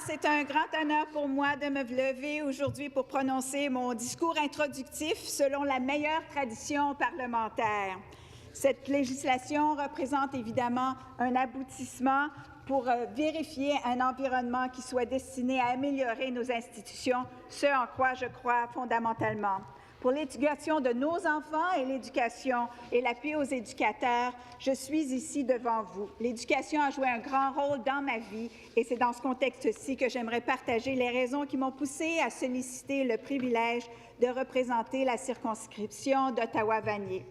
C'est un grand honneur pour moi de me lever aujourd'hui pour prononcer mon discours introductif selon la meilleure tradition parlementaire. Cette législation représente évidemment un aboutissement pour vérifier un environnement qui soit destiné à améliorer nos institutions, ce en quoi je crois fondamentalement. Pour l'éducation de nos enfants et l'éducation et l'appui aux éducateurs, je suis ici devant vous. L'éducation a joué un grand rôle dans ma vie et c'est dans ce contexte-ci que j'aimerais partager les raisons qui m'ont poussé à solliciter le privilège de représenter la circonscription d'Ottawa-Vanier.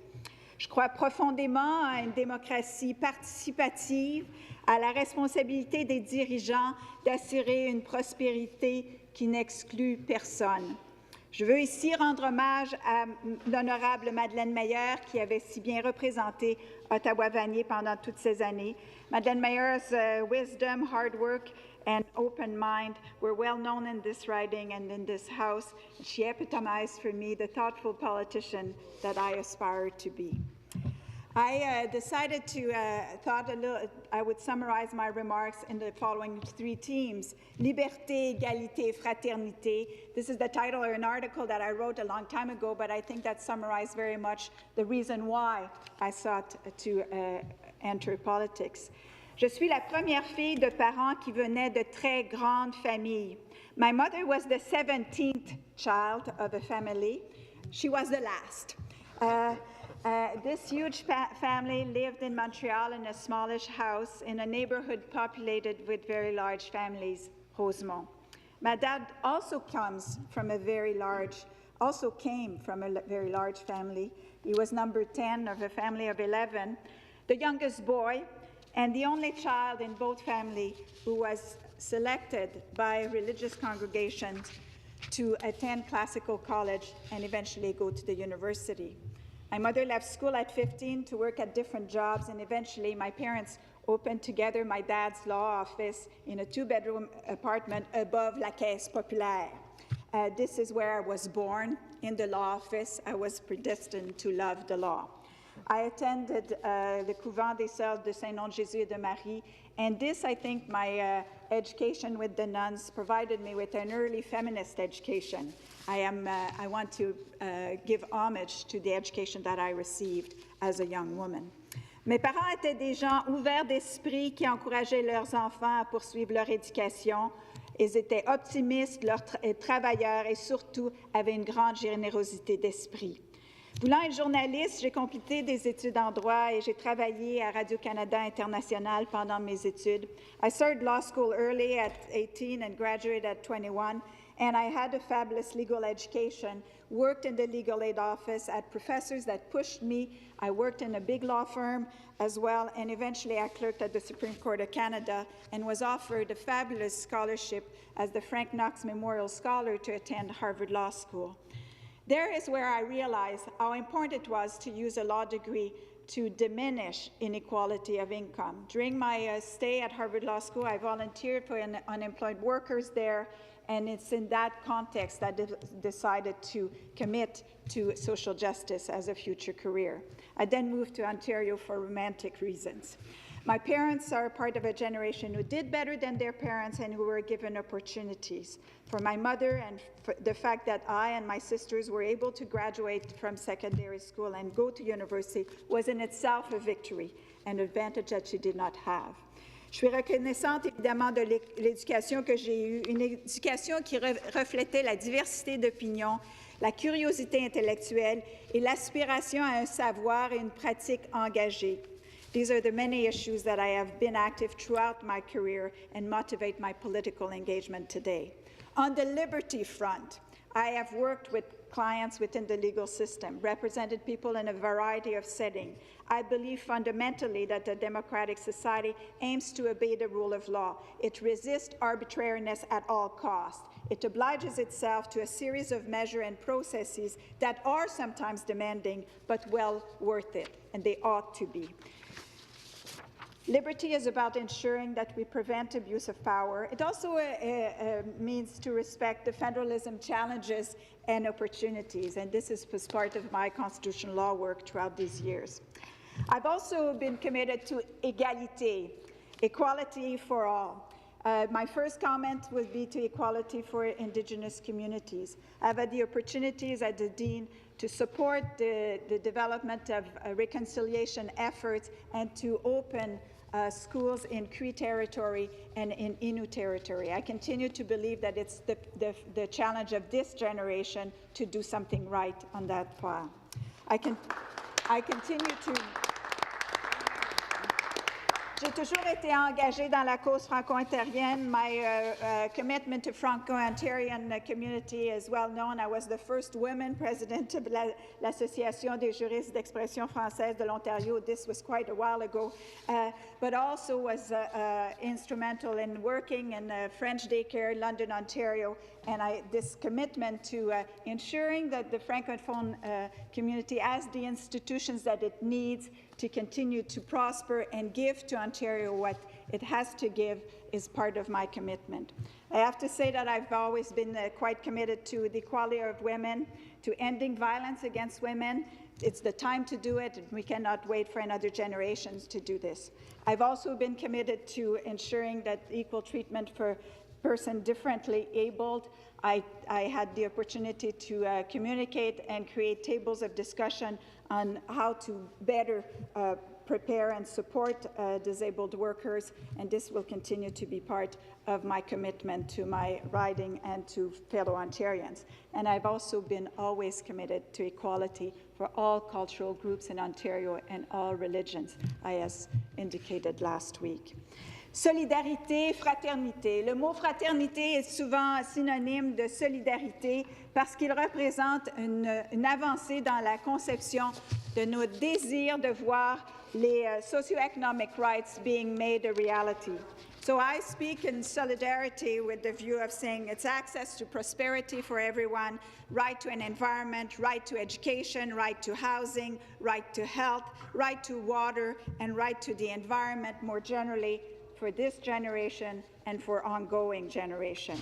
Je crois profondément à une démocratie participative, à la responsabilité des dirigeants d'assurer une prospérité qui n'exclut personne. Je veux ici rendre hommage à l'honorable Madeleine Meyer, qui avait si bien représenté Ottawa-Vanier pendant toutes ces années. Madeleine Meyer's wisdom, hard work, and open mind were well known in this riding and in this House. She epitomized for me the thoughtful politician that I aspire to be. I decided to I would summarize my remarks in the following three themes: liberté, égalité, fraternité. This is the title of an article that I wrote a long time ago, but I think that summarized very much the reason why I sought to enter politics. Je suis la première fille de parents qui venaient de très grandes familles. My mother was the 17th child of a family. She was the last. This huge family lived in Montreal in a smallish house in a neighborhood populated with very large families, Rosemont. My dad also came from a very large family. He was number 10 of a family of 11, the youngest boy, and the only child in both families who was selected by religious congregations to attend classical college and eventually go to the university. My mother left school at 15 to work at different jobs, and eventually my parents opened together my dad's law office in a two-bedroom apartment above La Caisse Populaire. This is where I was born, in the law office. I was predestined to love the law. I attended the Couvent des Sœurs de Saint-Nom de Jésus et de Marie, and this, I think, my education with the nuns provided me with an early feminist education. I want to give homage to the education that I received as a young woman. Mes parents étaient des gens ouverts d'esprit qui encourageaient leurs enfants à poursuivre leur éducation. Ils étaient optimistes, travailleurs et surtout avaient une grande générosité d'esprit. Voulant être journaliste, j'ai complété des études en droit et j'ai travaillé à Radio-Canada International pendant mes études. I started law school early at 18 and graduated at 21, and I had a fabulous legal education, worked in the legal aid office, had professors that pushed me. I worked in a big law firm as well, and eventually I clerked at the Supreme Court of Canada and was offered a fabulous scholarship as the Frank Knox Memorial Scholar to attend Harvard Law School. There is where I realized how important it was to use a law degree to diminish inequality of income. During my stay at Harvard Law School, I volunteered for unemployed workers there, and it's in that context that I decided to commit to social justice as a future career. I then moved to Ontario for romantic reasons. My parents are part of a generation who did better than their parents and who were given opportunities. For my mother, and for the fact that I and my sisters were able to graduate from secondary school and go to university was in itself a victory, an advantage that she did not have. Je suis reconnaissante évidemment de l'éducation que j'ai eue, une éducation qui reflétait la diversité d'opinions, la curiosité intellectuelle et l'aspiration à un savoir et une pratique engagée. These are the many issues that I have been active throughout my career and motivate my political engagement today. On the liberty front, I have worked with clients within the legal system, represented people in a variety of settings. I believe fundamentally that a democratic society aims to obey the rule of law. It resists arbitrariness at all costs. It obliges itself to a series of measures and processes that are sometimes demanding, but well worth it, and they ought to be. Liberty is about ensuring that we prevent abuse of power. It also means to respect the federalism challenges and opportunities, and this was part of my constitutional law work throughout these years. I've also been committed to égalité, equality for all. My first comment would be to equality for Indigenous communities. I've had the opportunities as the Dean to support the development of reconciliation efforts and to open schools in Cree territory and in Innu territory. I continue to believe that it's the challenge of this generation to do something right on that point. I continue to... J'ai toujours été engagée dans la cause franco-ontarienne. My commitment to Franco-Ontarian community is well known. I was the first woman president of l'Association des juristes d'expression française de l'Ontario. This was quite a while ago, but also was instrumental in working in French daycare, London, Ontario, and this commitment to ensuring that the Francophone community has the institutions that it needs to continue to prosper and give to Ontario what it has to give is part of my commitment. I have to say that I've always been quite committed to the equality of women, to ending violence against women. It's the time to do it, and we cannot wait for another generation to do this. I've also been committed to ensuring that equal treatment for persons differently abled. I had the opportunity to communicate and create tables of discussion on how to better prepare and support disabled workers, and this will continue to be part of my commitment to my riding and to fellow Ontarians. And I've also been always committed to equality for all cultural groups in Ontario and all religions, as indicated last week. Solidarité, fraternité. Le mot fraternité est souvent synonyme de solidarité parce qu'il représente une avancée dans la conception de nos désirs de voir les socio-economic rights being made a reality. So I speak in solidarity with the view of saying it's access to prosperity for everyone, right to an environment, right to education, right to housing, right to health, right to water, and right to the environment more generally, for this generation and for ongoing generation.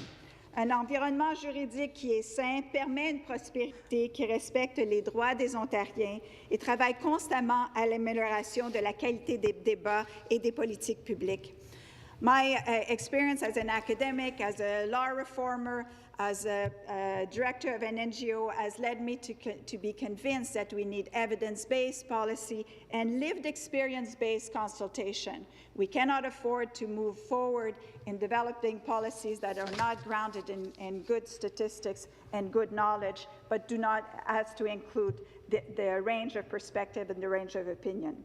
Un environnement juridique qui est sain permet une prospérité qui respecte les droits des Ontariens et travaille constamment à l'amélioration de la qualité des débats et des politiques publiques. My experience as an academic, as a law reformer, as a director of an NGO has led me to be convinced that we need evidence-based policy and lived experience-based consultation. We cannot afford to move forward in developing policies that are not grounded in good statistics and good knowledge, but do not have to include the range of perspective and the range of opinion.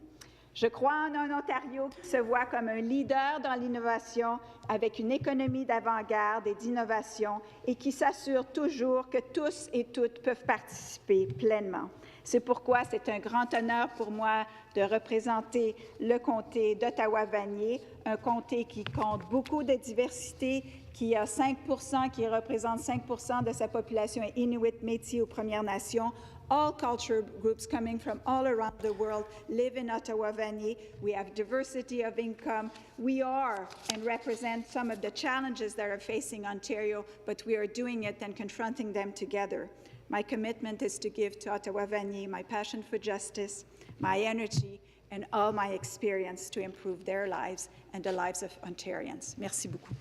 Je crois en un Ontario qui se voit comme un leader dans l'innovation avec une économie d'avant-garde et d'innovation et qui s'assure toujours que tous et toutes peuvent participer pleinement. C'est pourquoi c'est un grand honneur pour moi de représenter le comté d'Ottawa-Vanier, un comté qui compte beaucoup de diversité, qui a 5%, qui représente 5% de sa population est Inuit, Métis ou Premières Nations. All culture groups coming from all around the world live in Ottawa-Vanier. We have diversity of income. We are and represent some of the challenges that are facing Ontario, but we are doing it and confronting them together. My commitment is to give to Ottawa-Vanier my passion for justice, my energy, and all my experience to improve their lives and the lives of Ontarians. Merci beaucoup.